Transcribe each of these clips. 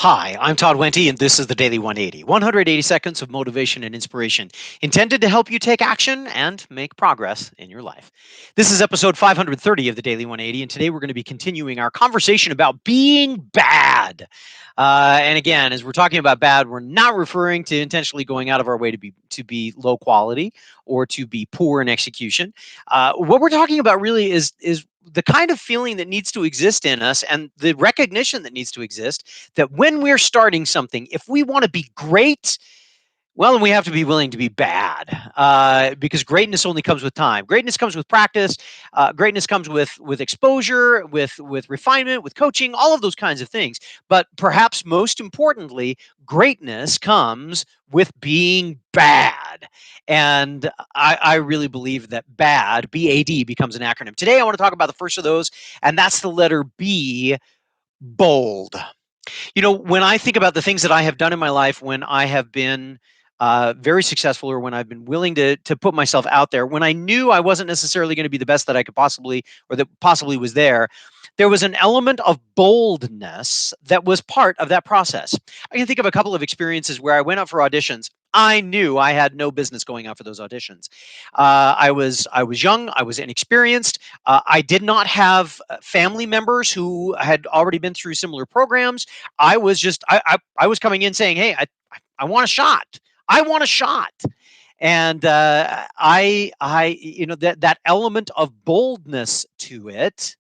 Hi, I'm Todd Wente, and this is the Daily 180. 180 seconds of motivation and inspiration intended to help you take action and make progress in your life. This is episode 530 of the Daily 180, and today we're going to be continuing our conversation about being bad. And again, as we're talking about bad, we're not referring to intentionally going out of our way to be low quality or to be poor in execution. What we're talking about really is the kind of feeling that needs to exist in us and the recognition that needs to exist that when we're starting something, if we want to be great, well, then we have to be willing to be bad, because greatness only comes with time. Greatness comes with practice. Greatness comes with exposure, with refinement, with coaching, all of those kinds of things. But perhaps most importantly, greatness comes with being bad. And I really believe that bad, BAD, becomes an acronym. Today, I want to talk about the first of those, and that's the letter B, bold. When I think about the things that I have done in my life, when I have been very successful, or when I've been willing to put myself out there, when I knew I wasn't necessarily going to be the best that I could possibly, or that possibly was there was an element of boldness that was part of that process. I can think of a couple of experiences where I went out for auditions. I knew I had no business going out for those auditions. I was young. I was inexperienced. I did not have family members who had already been through similar programs. I was coming in saying, "Hey, I want a shot. I want a shot." And that element of boldness to it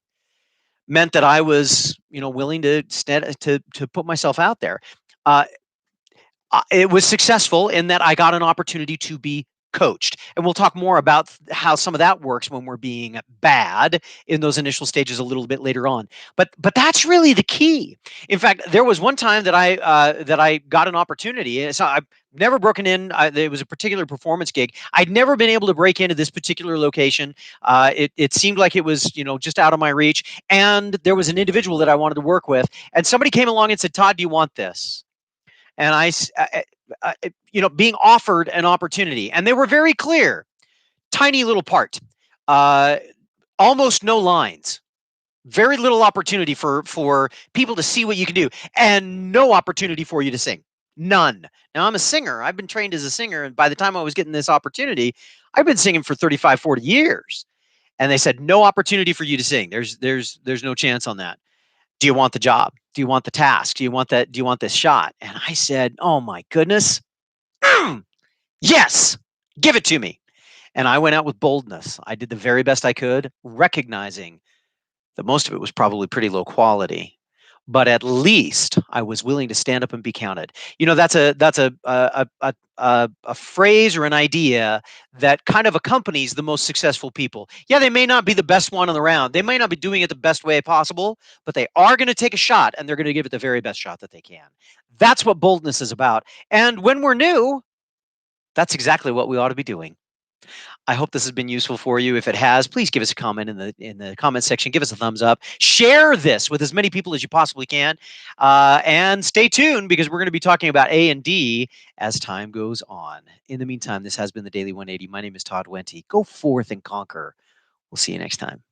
meant that I was, willing to put myself out there. Uh, it was successful in that I got an opportunity to be coached. And we'll talk more about how some of that works when we're being bad in those initial stages a little bit later on. But that's really the key. In fact, there was one time that I got an opportunity. So I've never broken in. It was a particular performance gig. I'd never been able to break into this particular location. It seemed like it was, just out of my reach. And there was an individual that I wanted to work with, and somebody came along and said, "Todd, do you want this?" And being offered an opportunity, and they were very clear. Tiny little part, uh, almost no lines, very little opportunity for people to see what you can do, and no opportunity for you to sing. None. Now, I'm a singer. I've been trained as a singer, and by the time I was getting this opportunity, I've been singing for 35, 40 years. And they said, no opportunity for you to sing. There's no chance on that. Do you want the job? Do you want the task? Do you want this shot? And I said, oh my goodness, yes, give it to me. And I went out with boldness. I did the very best I could, recognizing that most of it was probably pretty low quality. But at least I was willing to stand up and be counted. That's a phrase or an idea that kind of accompanies the most successful people. Yeah, they may not be the best one on the round. They may not be doing it the best way possible, but they are going to take a shot, and they're going to give it the very best shot that they can. That's what boldness is about. And when we're new, that's exactly what we ought to be doing. I hope this has been useful for you. If it has, please give us a comment in the comment section. Give us a thumbs up. Share this with as many people as you possibly can, and stay tuned because we're going to be talking about A and D as time goes on. In the meantime, this has been the Daily 180. My name is Todd Wente. Go forth and conquer. We'll see you next time.